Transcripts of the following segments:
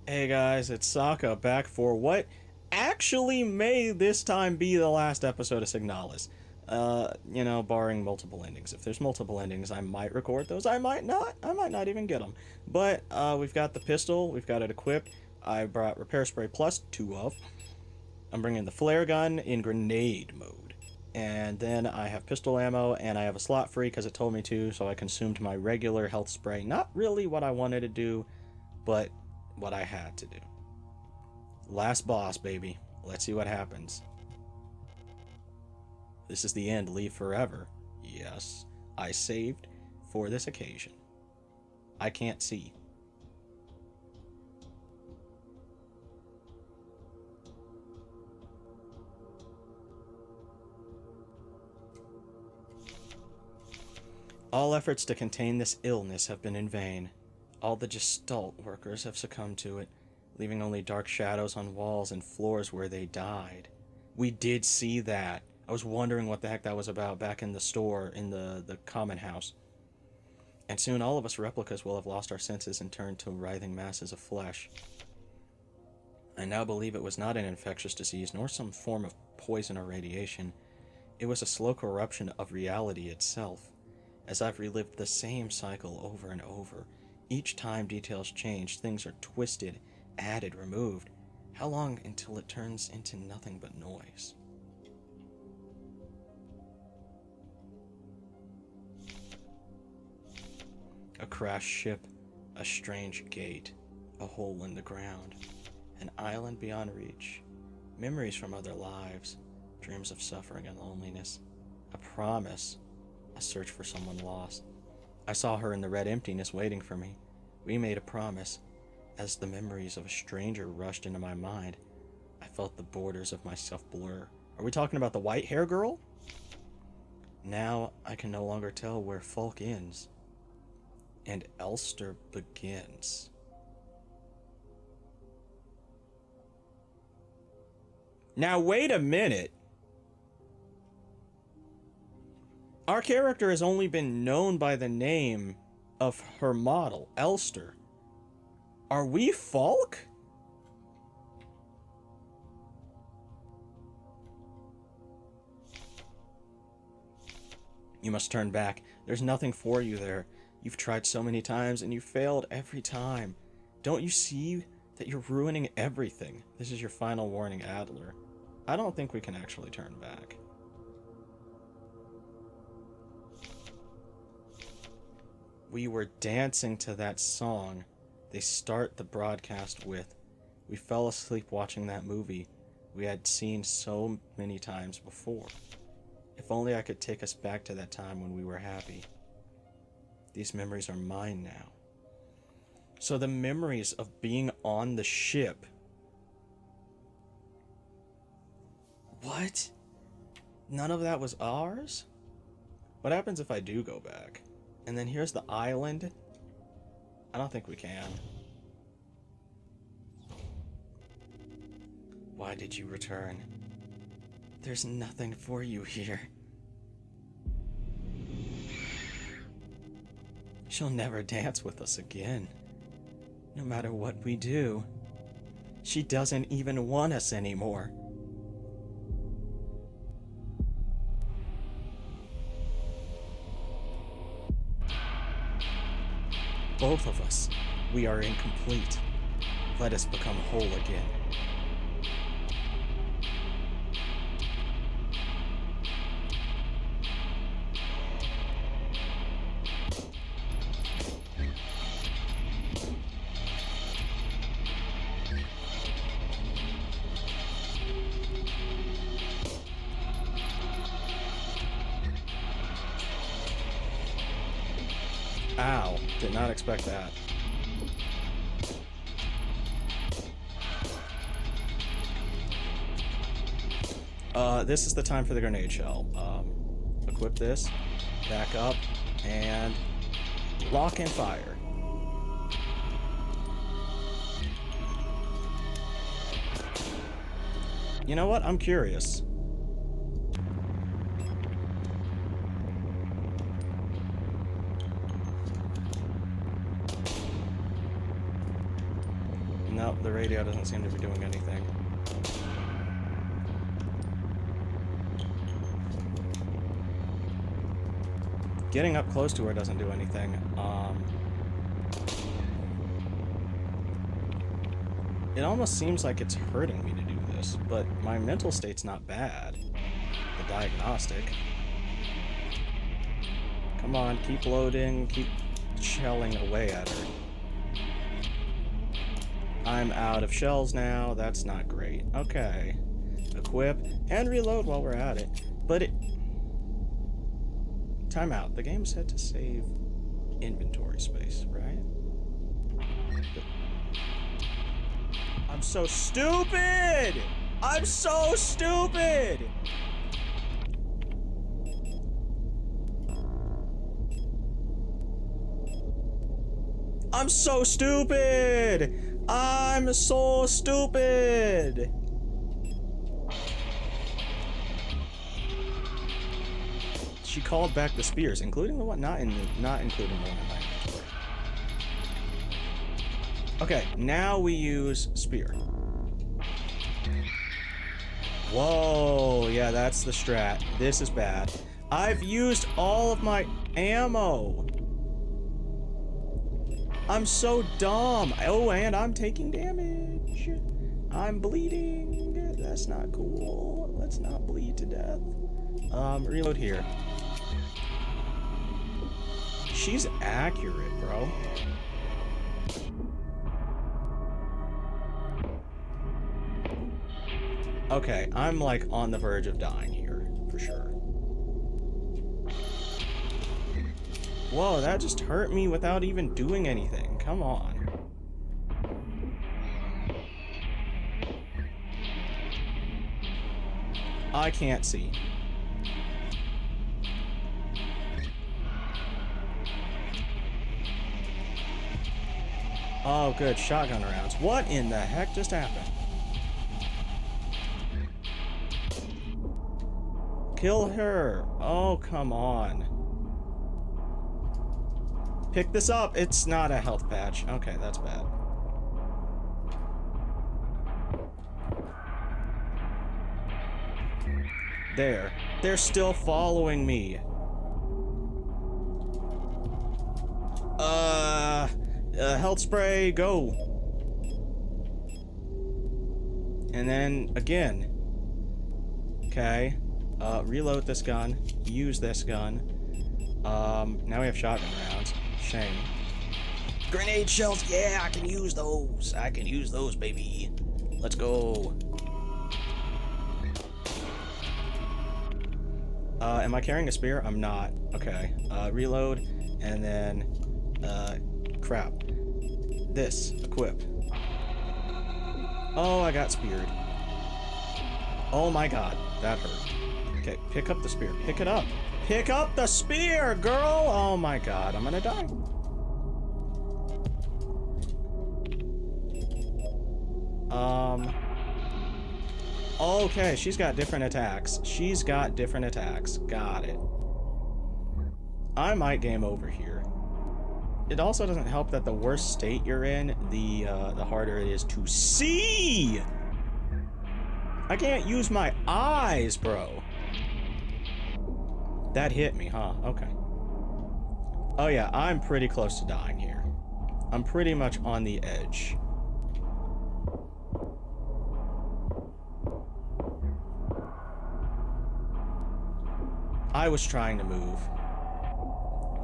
Hey guys, it's Sokka back for what actually may this time be the last episode of Signalis. Barring multiple endings. If there's multiple endings, I might record those. I might not. I might not even get them. But we've got the pistol. We've got it equipped. I brought Repair Spray Plus, two of. I'm bringing the flare gun in grenade mode. And then I have pistol ammo, and I have a slot free because it told me to, so I consumed my regular health spray. Not really what I wanted to do, but what I had to do. Last boss, baby. Let's see what happens. This is the end. Leave forever. Yes, I saved for this occasion. I can't see. All efforts to contain this illness have been in vain. All the Gestalt workers have succumbed to it, leaving only dark shadows on walls and floors where they died. We did see that. I was wondering what the heck that was about back in the store in the common house. And soon all of us replicas will have lost our senses and turned to writhing masses of flesh. I now believe it was not an infectious disease nor some form of poison or radiation. It was a slow corruption of reality itself. As I've relived the same cycle over and over, each time details change, things are twisted, added, removed. How long until it turns into nothing but noise? A crashed ship, a strange gate, a hole in the ground, an island beyond reach, memories from other lives, dreams of suffering and loneliness, a promise, a search for someone lost. I saw her in the red emptiness waiting for me. We made a promise. As the memories of a stranger rushed into my mind, I felt the borders of myself blur. Are we talking about the white hair girl? Now I can no longer tell where Falk ends and Elster begins. Now wait a minute. Our character has only been known by the name of her model, Elster. Are we Falk? You must turn back. There's nothing for you there. You've tried so many times and you failed every time. Don't you see that you're ruining everything? This is your final warning, Adler. I don't think we can actually turn back. We were dancing to that song they start the broadcast with. We fell asleep watching that movie we had seen so many times before. If only I could take us back to that time when we were happy. These memories are mine now. So the memories of being on the ship. What? None of that was ours? What happens if I do go back? And then here's the island. I don't think we can. Why did you return? There's nothing for you here. She'll never dance with us again. No matter what we do. She doesn't even want us anymore. Both of us, we are incomplete. Let us become whole again. Ow, did not expect that. This is the time for the grenade shell. Equip this, back up, and lock and fire. You know what? I'm curious. No, the radio doesn't seem to be doing anything. Getting up close to her doesn't do anything. It almost seems like it's hurting me to do this, but my mental state's not bad. The diagnostic. Come on, keep loading, keep shelling away at her. I'm out of shells now, that's not great. Okay. Equip and reload while we're at it. But it... Time out. The game said to save inventory space, right? I'm so stupid! I'm so stupid! I'm so stupid! I'm so stupid! She called back the spears, including the one not including the one in my inventory. Okay, now we use spear. Whoa, yeah, that's the strat. This is bad. I've used all of my ammo. I'm so dumb. Oh, and I'm taking damage. I'm bleeding. That's not cool. Let's not bleed to death. Reload here. She's accurate, bro. Okay, I'm like on the verge of dying here, for sure. Whoa, that just hurt me without even doing anything. Come on. I can't see. Oh, good. Shotgun rounds. What in the heck just happened? Kill her. Oh, come on. Pick this up. It's not a health patch. Okay, that's bad. There. They're still following me. Health spray, go. And then again. Okay. Reload this gun. Use this gun. Now we have shotgun rounds. Shame. Grenade shells, yeah, I can use those. I can use those, baby. Let's go. Am I carrying a spear? I'm not. Okay. Reload, and then, crap. This. Equip. Oh, I got speared. Oh my god. That hurt. Okay, pick up the spear. Pick it up. Pick up the spear, girl! Oh my god, I'm gonna die. Okay, she's got different attacks. She's got different attacks. Got it. I might game over here. It also doesn't help that the worse state you're in, the harder it is to see! I can't use my eyes, bro. That hit me, huh? Okay. Oh yeah, I'm pretty close to dying here. I'm pretty much on the edge. I was trying to move.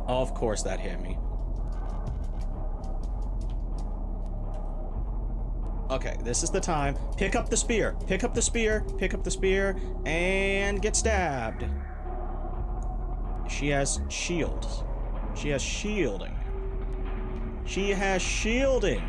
Oh, of course that hit me. Okay, this is the time. Pick up the spear. Pick up the spear. Pick up the spear. And get stabbed. She has shields. She has shielding. She has shielding.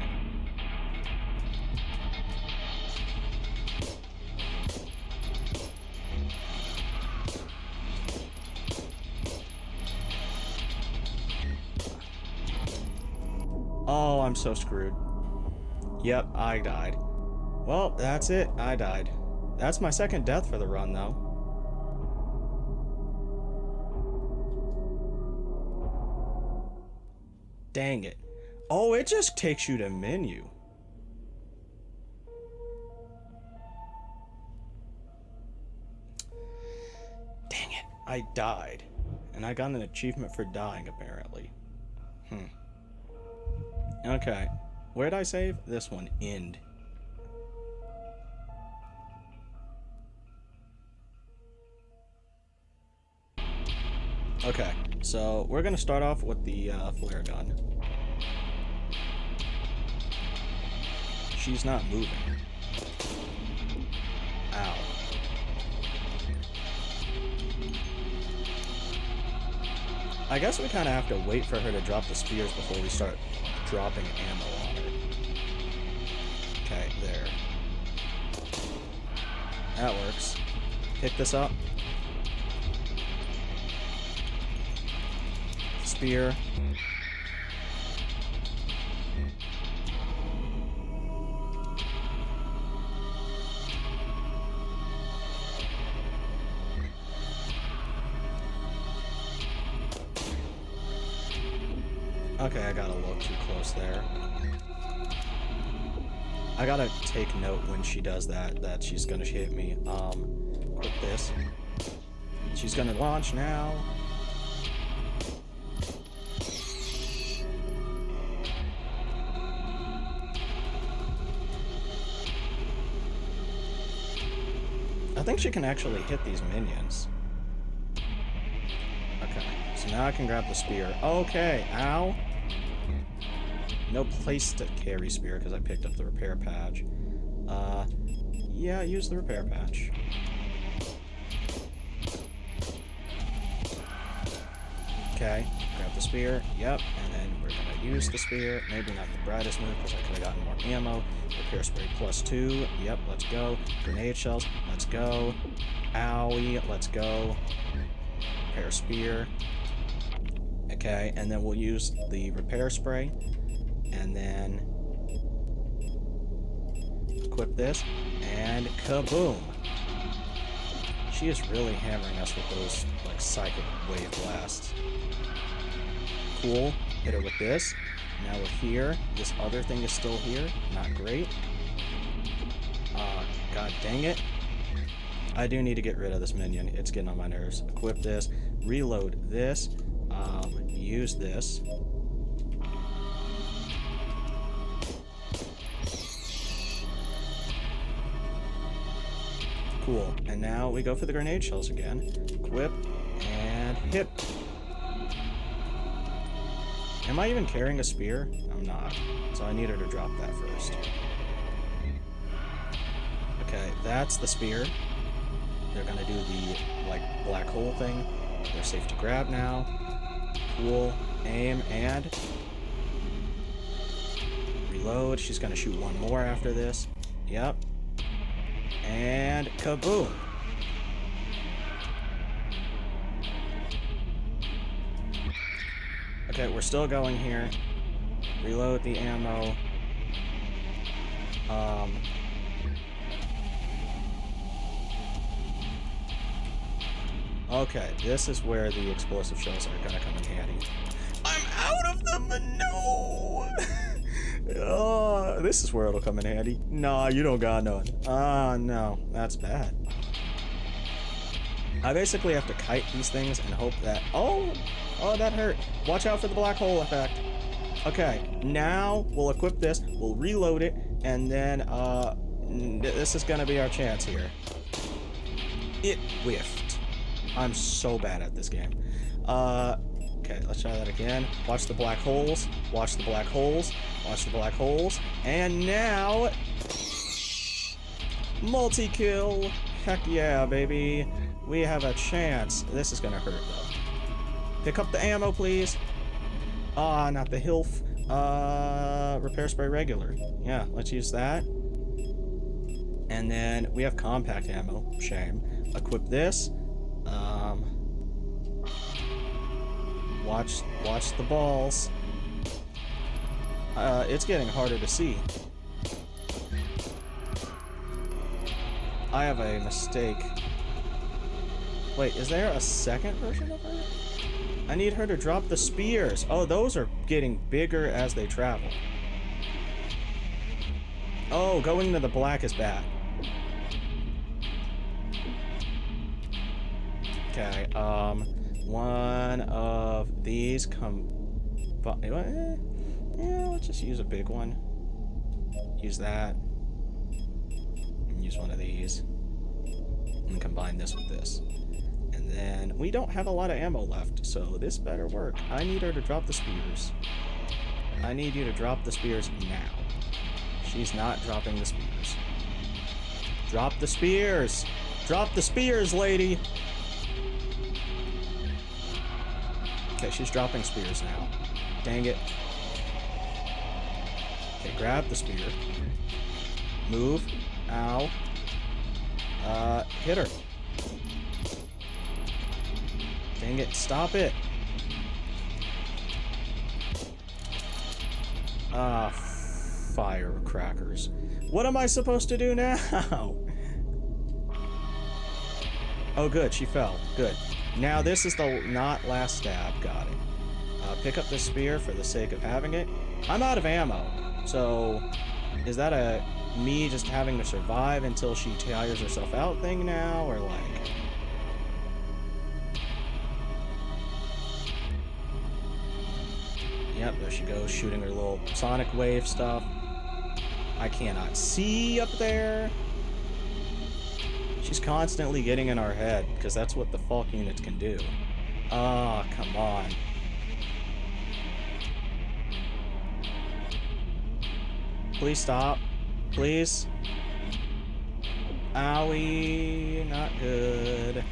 Oh, I'm so screwed. Yep, I died. Well, that's it. I died. That's my second death for the run, though. Dang it. Oh, it just takes you to menu. I died. And I got an achievement for dying, apparently. Okay. Where'd I save? This one. End. Okay, so we're gonna start off with the flare gun. She's not moving. Ow. I guess we kind of have to wait for her to drop the spears before we start dropping ammo on her. Okay, there. That works. Pick this up. Spear. Okay, I got a little too close there. I gotta take note when she does that she's gonna hit me. Quit this. She's gonna launch now. I think she can actually hit these minions. Okay, so now I can grab the spear. Okay, ow. No place to carry spear because I picked up the repair patch. Yeah, use the repair patch. Okay, grab the spear. Yep, and then we're gonna use the spear. Maybe not the brightest move because I could have gotten more ammo. Repair spray +2. Yep, let's go. Grenade shells. Let's go. Owie. Let's go. Repair spear. Okay, and then we'll use the repair spray. And then equip this. And kaboom. She is really hammering us with those, like, psychic wave blasts. Cool. Hit her with this. Now we're here. This other thing is still here. Not great. God dang it. I do need to get rid of this minion. It's getting on my nerves. Equip this. Reload this. Use this. Cool. And now we go for the grenade shells again. Equip and hit. Am I even carrying a spear? I'm not. So I need her to drop that first. Okay, that's the spear. They're gonna do the, like, black hole thing. They're safe to grab now. Cool. Aim and reload. She's gonna shoot one more after this. Yep. And kaboom. Okay, we're still going here. Reload the ammo. Okay, this is where the explosive shells are gonna come in handy. I'm out of them! No! Oh, this is where it'll come in handy. Nah, you don't got none. Ah, no. That's bad. I basically have to kite these things and hope that... Oh, that hurt. Watch out for the black hole effect. Okay, now we'll equip this, we'll reload it, and then, this is gonna be our chance here. It whiffed. I'm so bad at this game. Okay, let's try that again. Watch the black holes. Watch the black holes. Watch the black holes. And now... multi-kill. Heck yeah, baby. We have a chance. This is gonna hurt, though. Pick up the ammo, please. Ah, not the HILF. Repair spray regular. Yeah, let's use that. And then we have compact ammo. Shame. Equip this. Watch the balls. It's getting harder to see. I have a mistake. Wait, is there a second version of her? I need her to drop the spears. Oh, those are getting bigger as they travel. Oh, going to the black is bad. Okay, one of these yeah, let's just use a big one. Use that. And use one of these. And combine this with this. And then, we don't have a lot of ammo left, so this better work. I need her to drop the spears. I need you to drop the spears now. She's not dropping the spears. Drop the spears! Drop the spears, lady! Okay, she's dropping spears now. Dang it. Okay, grab the spear. Move. Ow. Hit her. Dang it, stop it. Firecrackers. What am I supposed to do now? Oh, good, she fell. Good. Now this is the not last stab. Got it. Pick up the spear for the sake of having it. I'm out of ammo, so is that a me just having to survive until she tires herself out thing now, or like... Yep, there she goes, shooting her little sonic wave stuff. I cannot see up there. She's constantly getting in our head, because that's what the Falk units can do. Ah, oh, come on. Please stop. Please. Owie. Not good.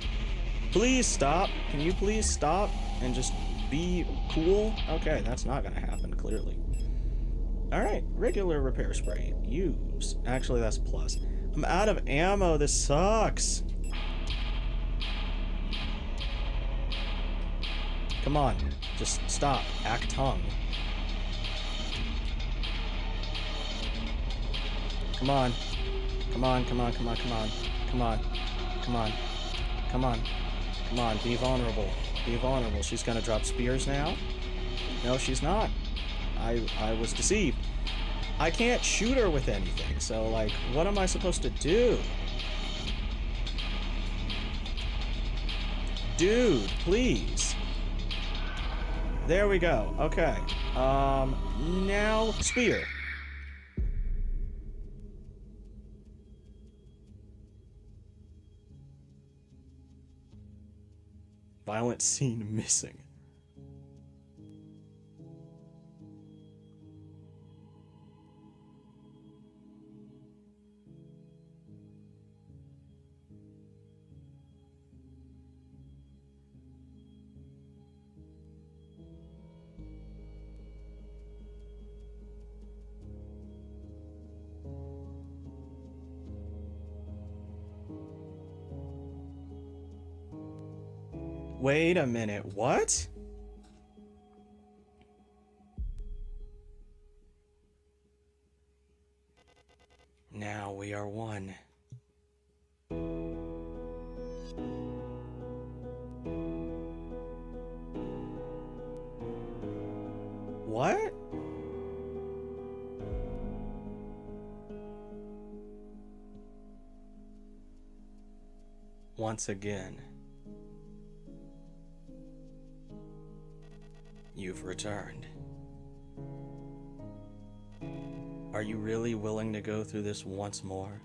Please stop. Can you please stop and just be cool? Okay, that's not gonna happen, clearly. Alright, regular repair spray. Use. Actually, that's plus. I'm out of ammo. This sucks. Come on. Just stop. Act tongue. Come on. Come on, come on, come on, come on. Come on. Come on. Come on. Come on. Be vulnerable. Be vulnerable. She's gonna drop spears now? No, she's not. I was deceived. I can't shoot her with anything, so, like, what am I supposed to do? Dude, please. There we go. Okay. Now, spear. Violent scene missing. Wait a minute, what? Now we are one. What? Once again, you've returned. Are you really willing to go through this once more?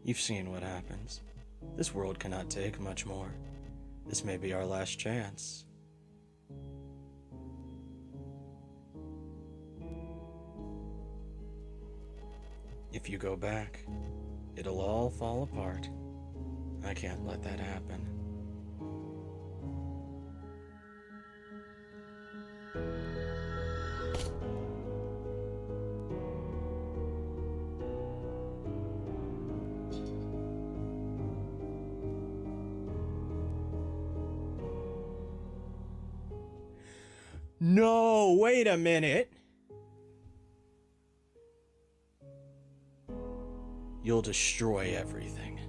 You've seen what happens. This world cannot take much more. This may be our last chance. If you go back, it'll all fall apart. I can't let that happen. No, wait a minute. You'll destroy everything.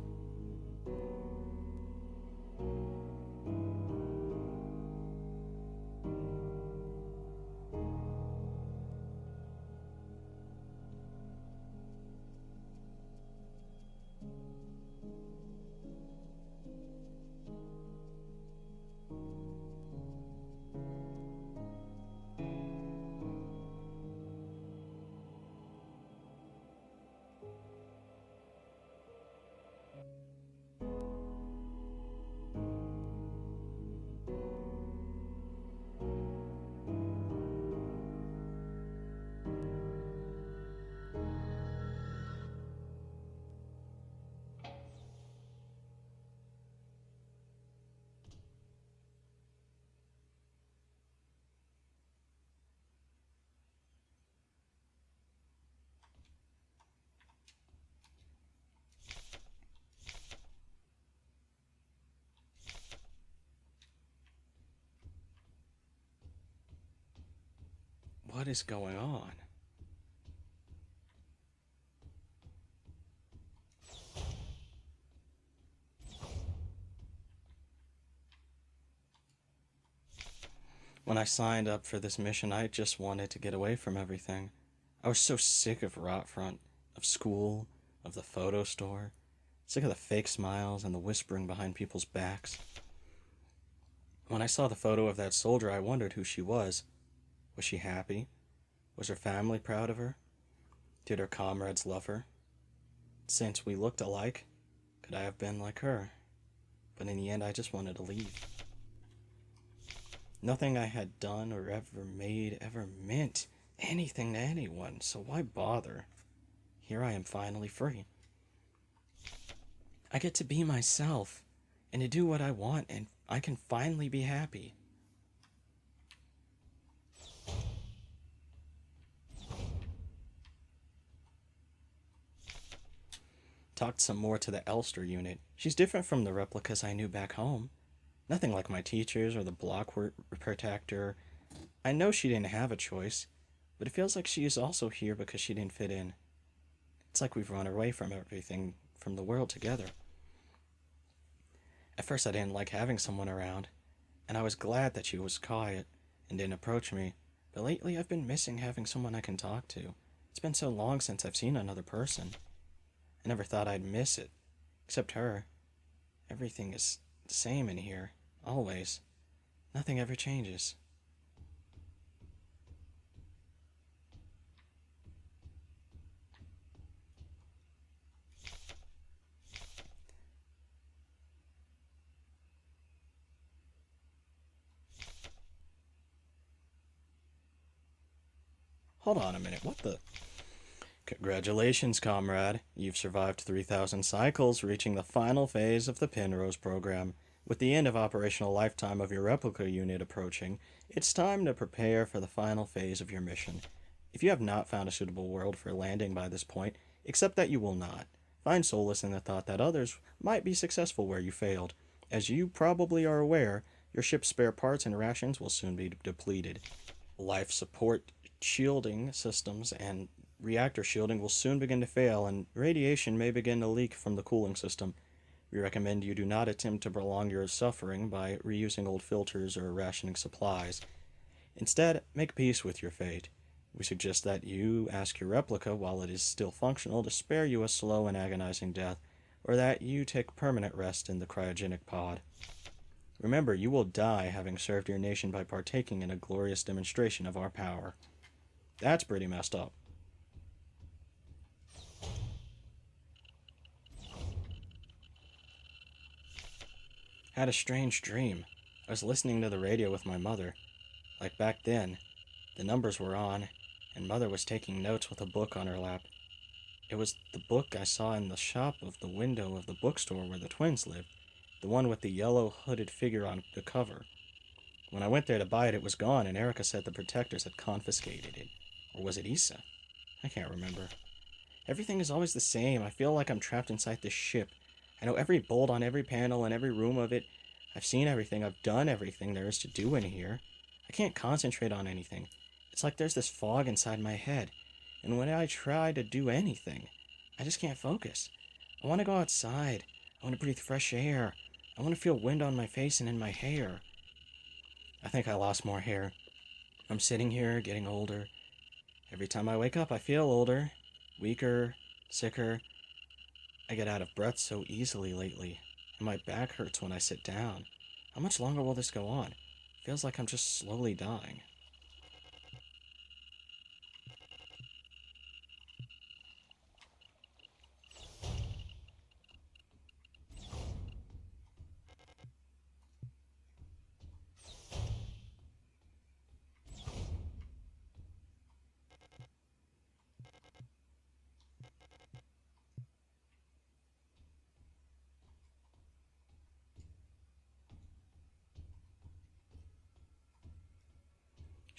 What is going on? When I signed up for this mission, I just wanted to get away from everything. I was so sick of Rotfront, of school, of the photo store, sick of the fake smiles and the whispering behind people's backs. When I saw the photo of that soldier, I wondered who she was. Was she happy? Was her family proud of her? Did her comrades love her? Since we looked alike, could I have been like her? But in the end, I just wanted to leave. Nothing I had done or ever made ever meant anything to anyone, so why bother? Here I am finally free. I get to be myself and to do what I want, and I can finally be happy. Talked some more to the Elster unit. She's different from the replicas I knew back home. Nothing like my teachers or the block protector. I know she didn't have a choice, but it feels like she is also here because she didn't fit in. It's like we've run away from everything, from the world together. At first I didn't like having someone around, and I was glad that she was quiet and didn't approach me, but lately I've been missing having someone I can talk to. It's been so long since I've seen another person. I never thought I'd miss it, except her. Everything is the same in here, always. Nothing ever changes. Hold on a minute, what the? Congratulations, comrade. You've survived 3,000 cycles, reaching the final phase of the Penrose program. With the end of operational lifetime of your replica unit approaching, it's time to prepare for the final phase of your mission. If you have not found a suitable world for landing by this point, accept that you will not. Find solace in the thought that others might be successful where you failed. As you probably are aware, your ship's spare parts and rations will soon be depleted. Life support shielding systems and reactor shielding will soon begin to fail, and radiation may begin to leak from the cooling system. We recommend you do not attempt to prolong your suffering by reusing old filters or rationing supplies. Instead, make peace with your fate. We suggest that you ask your replica, while it is still functional, to spare you a slow and agonizing death, or that you take permanent rest in the cryogenic pod. Remember, you will die having served your nation by partaking in a glorious demonstration of our power. That's pretty messed up. Had a strange dream. I was listening to the radio with my mother. Like back then, the numbers were on, and Mother was taking notes with a book on her lap. It was the book I saw in the shop of the window of the bookstore where the twins lived, the one with the yellow hooded figure on the cover. When I went there to buy it, it was gone, and Erica said the protectors had confiscated it. Or was it Issa? I can't remember. Everything is always the same. I feel like I'm trapped inside this ship. I know every bolt on every panel and every room of it. I've seen everything. I've done everything there is to do in here. I can't concentrate on anything. It's like there's this fog inside my head. And when I try to do anything, I just can't focus. I want to go outside. I want to breathe fresh air. I want to feel wind on my face and in my hair. I think I lost more hair. I'm sitting here, getting older. Every time I wake up, I feel older, weaker, sicker. I get out of breath so easily lately, and my back hurts when I sit down. How much longer will this go on? Feels like I'm just slowly dying.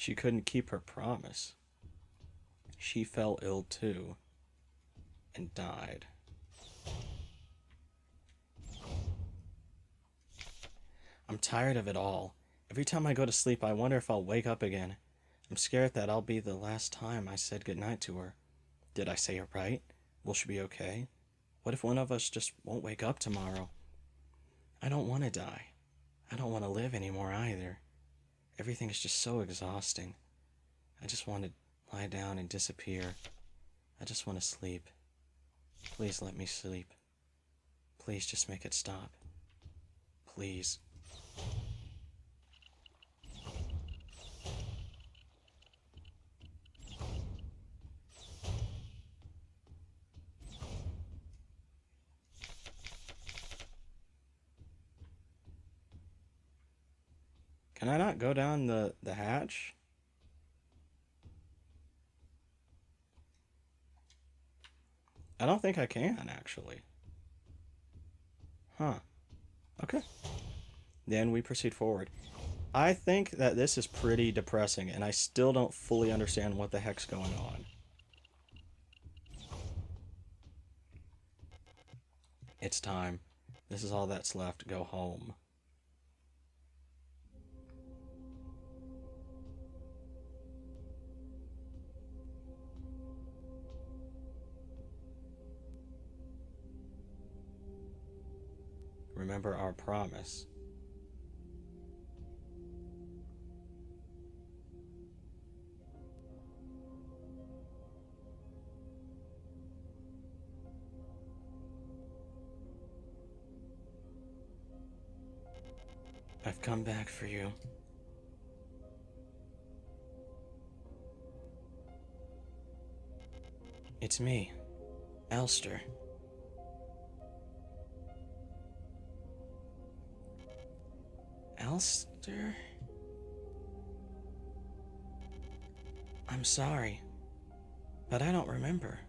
She couldn't keep her promise. She fell ill too, and died. I'm tired of it all. Every time I go to sleep, I wonder if I'll wake up again. I'm scared that I'll be the last time I said goodnight to her. Did I say it right? Will she be okay? What if one of us just won't wake up tomorrow? I don't want to die. I don't want to live anymore either. Everything is just so exhausting. I just want to lie down and disappear. I just want to sleep. Please let me sleep. Please just make it stop. Please. Can I not go down the hatch? I don't think I can, actually. Huh. Okay. Then we proceed forward. I think that this is pretty depressing, and I still don't fully understand what the heck's going on. It's time. This is all that's left. Go home. Remember our promise. I've come back for you. It's me, Elster. Elster? I'm sorry, but I don't remember.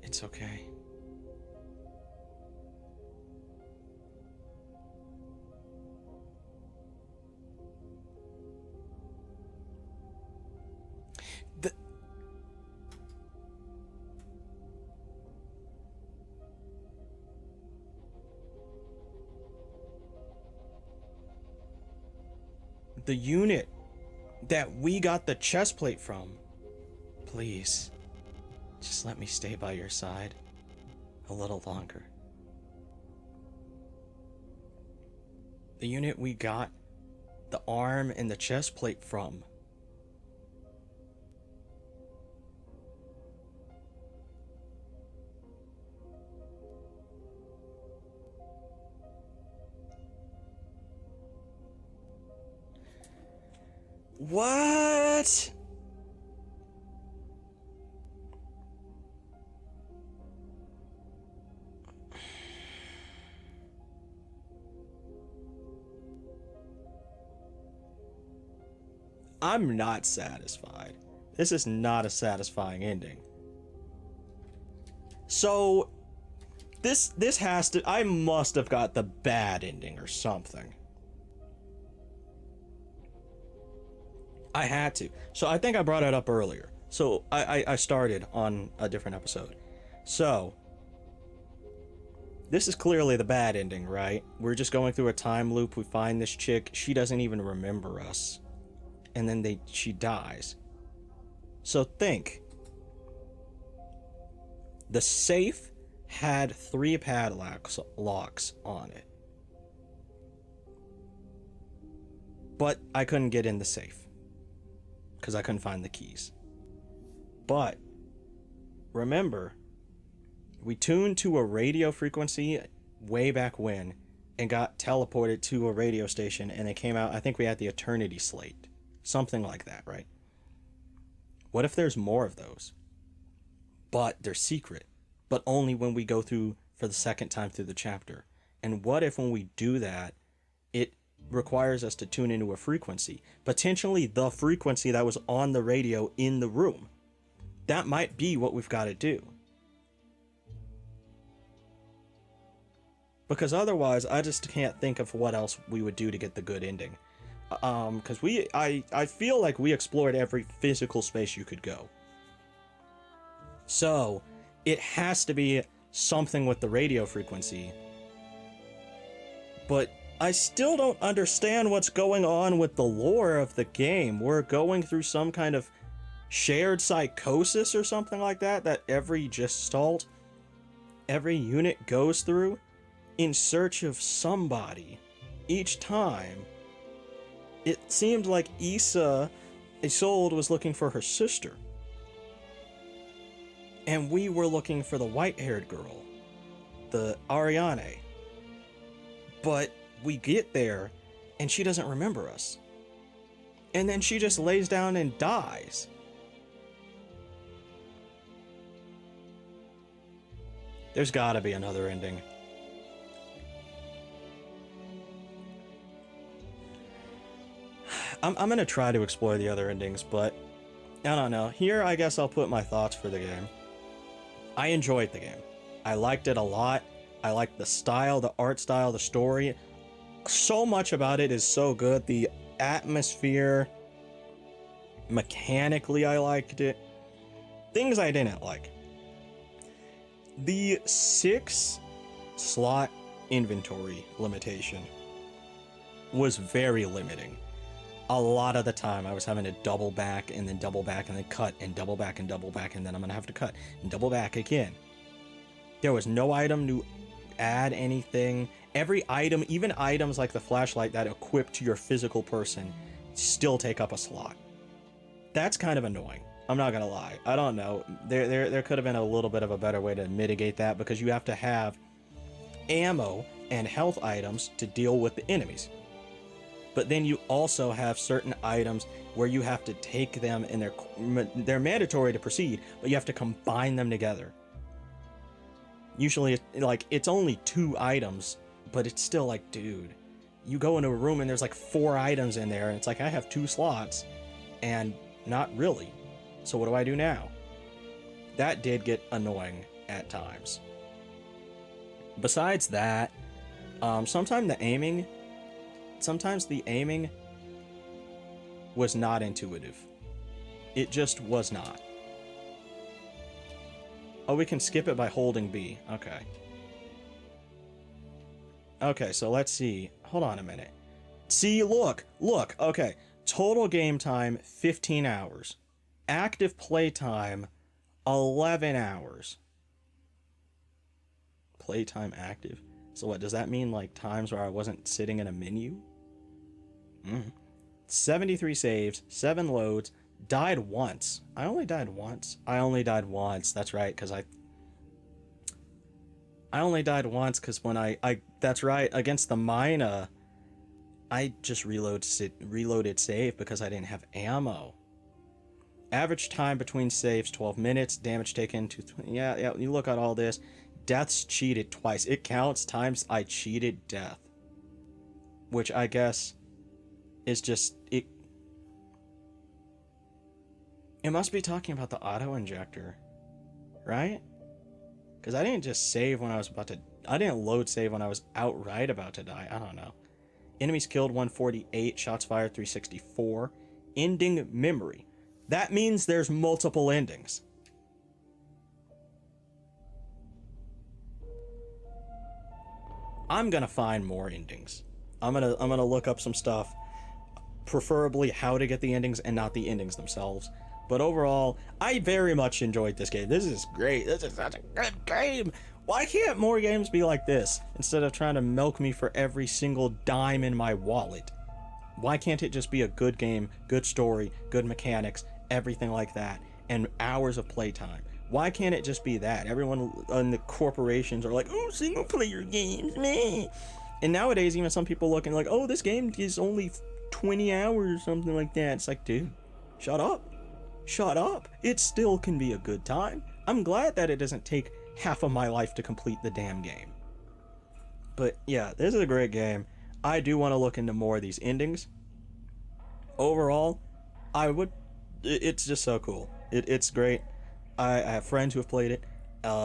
It's okay. The the unit that we got the chest plate from. Please, just let me stay by your side a little longer. The unit we got the arm and the chest plate from. What? I'm not satisfied. This is not a satisfying ending. So this has to, I must have got the bad ending or something. I had to. So I think I brought it up earlier. So I started on a different episode. So this is clearly the bad ending, right? We're just going through a time loop. We find this chick. She doesn't even remember us. And then she dies. So think. The safe had 3 padlocks locks on it. But I couldn't get in the safe. Because I couldn't find the keys. But remember, we tuned to a radio frequency way back when and got teleported to a radio station, and it came out, I think we had the Eternity Slate. Something like that, right? What if there's more of those? But they're secret. But only when we go through for the second time through the chapter. And what if when we do that, it requires us to tune into a frequency, potentially the frequency that was on the radio in the room? That might be what we've got to do, because otherwise I just can't think of what else we would do to get the good ending. Because I feel like we explored every physical space you could go, so it has to be something with the radio frequency. But I still don't understand what's going on with the lore of the game. We're going through some kind of shared psychosis or something like that every Gestalt, every unit goes through in search of somebody. Each time, it seemed like Isolde was looking for her sister. And we were looking for the white-haired girl, the Ariane. But we get there, and she doesn't remember us. And then she just lays down and dies. There's gotta be another ending. I'm gonna try to explore the other endings, but I don't know. Here, I guess I'll put my thoughts for the game. I enjoyed the game. I liked it a lot. I liked the style, the art style, the story. So much about it is so good. The atmosphere, mechanically, I liked it. Things I didn't like. The 6-slot inventory limitation was very limiting. A lot of the time I was having to double back and then double back and then cut and double back and double back, and then I'm gonna have to cut and double back again. There was no item to add anything. Every item, even items like the flashlight that equip to your physical person, still take up a slot. That's kind of annoying. I'm not gonna lie. I don't know. There could have been a little bit of a better way to mitigate that, because you have to have ammo and health items to deal with the enemies. But then you also have certain items where you have to take them, and they're mandatory to proceed, but you have to combine them together. Usually, like, it's only 2 items, but it's still like, dude, you go into a room and there's like 4 items in there, and it's like, I have 2 slots, and not really. So what do I do now? That did get annoying at times. Besides that, sometimes the aiming was not intuitive. It just was not. Oh, we can skip it by holding B. Okay. Okay, so let's see. Hold on a minute. See, look. Okay. Total game time, 15 hours. Active play time, 11 hours. Playtime active? So what, does that mean like times where I wasn't sitting in a menu? 73 saves, 7 loads, died once. I only died once. That's right, because I only died once because when that's right, against the Mina, I just reloaded save because I didn't have ammo. Average time between saves, 12 minutes. Damage taken to... Yeah, you look at all this. Deaths cheated twice. It counts times I cheated death. Which I guess is just... It must be talking about the auto-injector. Right? Because I didn't just save when I was about to... I didn't load save when I was outright about to die. I don't know. Enemies killed 148. Shots fired 364. Ending memory. That means there's multiple endings. I'm gonna find more endings. I'm gonna look up some stuff, preferably how to get the endings and not the endings themselves. But overall, I very much enjoyed this game. This is great. This is such a good game. Why can't more games be like this instead of trying to milk me for every single dime in my wallet? Why can't it just be a good game, good story, good mechanics, everything like that, and hours of playtime? Why can't it just be that? Everyone in the corporations are like, oh, single player games, meh. And nowadays, even some people looking like, oh, this game is only 20 hours or something like that. It's like, dude, shut up. Shut up. It still can be a good time. I'm glad that it doesn't take half of my life to complete the damn game. But yeah, this is a great game. I do want to look into more of these endings. Overall, it's just so cool. It's great. I have friends who have played it,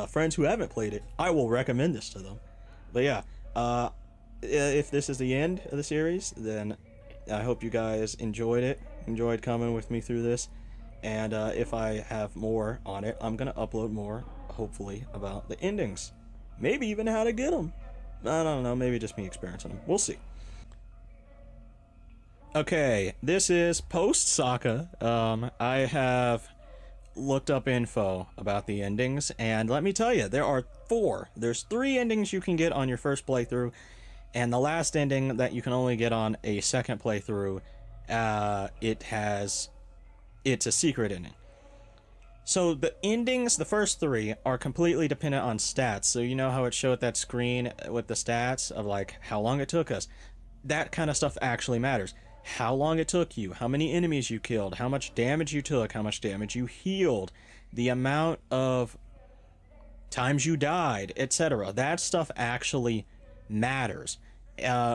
friends who haven't played it. I will recommend this to them. But yeah, if this is the end of the series, then I hope you guys enjoyed coming with me through this. And if I have more on it, I'm gonna upload more, hopefully, about the endings. Maybe even how to get them. I don't know, maybe just me experiencing them. We'll see. Okay, this is post Sokka. I have looked up info about the endings, and let me tell you, there are four. There's three endings you can get on your first playthrough, and the last ending that you can only get on a second playthrough, it's a secret ending. So the endings, the first three, are completely dependent on stats. So you know how it showed that screen with the stats of like how long it took us? That kind of stuff actually matters. How long it took you, how many enemies you killed, how much damage you took, how much damage you healed, the amount of times you died, etc. That stuff actually matters.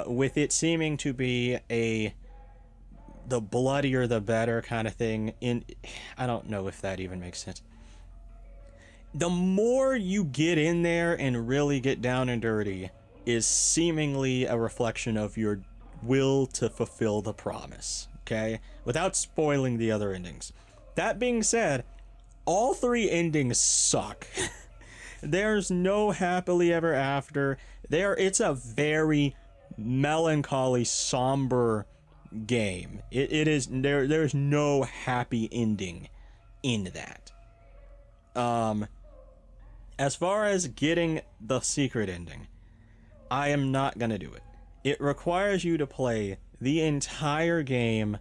With it seeming to be a the bloodier the better kind of thing, I don't know if that even makes sense. The more you get in there and really get down and dirty is seemingly a reflection of your will to fulfill the promise, okay? Without spoiling the other endings. That being said, all three endings suck. There's no happily ever after. It's a very melancholy, somber game. It is there's no happy ending in that. As far as getting the secret ending, I am not gonna do it. It requires you to play the entire game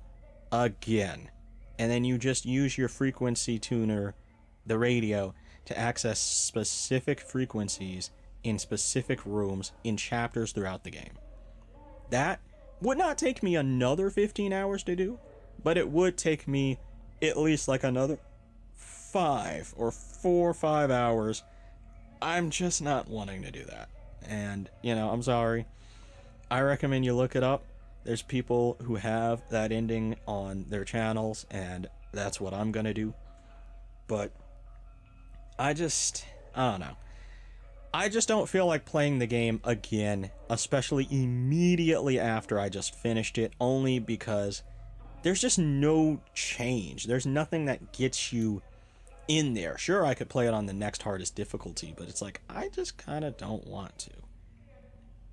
again, and then you just use your frequency tuner, the radio, to access specific frequencies in specific rooms in chapters throughout the game. That would not take me another 15 hours to do, but it would take me at least like another 4 or 5 hours. I'm just not wanting to do that. And, I'm sorry. I recommend you look it up. There's people who have that ending on their channels, and that's what I'm gonna do. But I don't know. I just don't feel like playing the game again, especially immediately after I just finished it, only because there's just no change. There's nothing that gets you in there. Sure, I could play it on the next hardest difficulty, but it's like, I just kind of don't want to.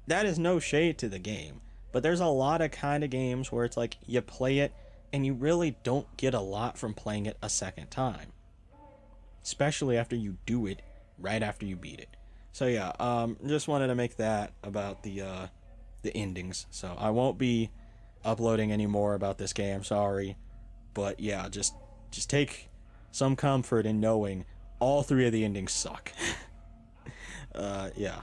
That is no shade to the game, but there's a lot of kind of games where it's like, you play it, and you really don't get a lot from playing it a second time. Especially after you do it right after you beat it. So yeah, just wanted to make that about the endings. So I won't be uploading any more about this game, sorry. But yeah, just take some comfort in knowing all three of the endings suck. Yeah.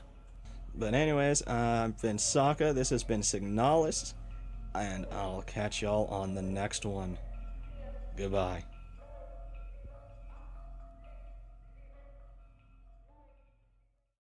But anyways, I've been Sokka, this has been Signalis, and I'll catch y'all on the next one. Goodbye.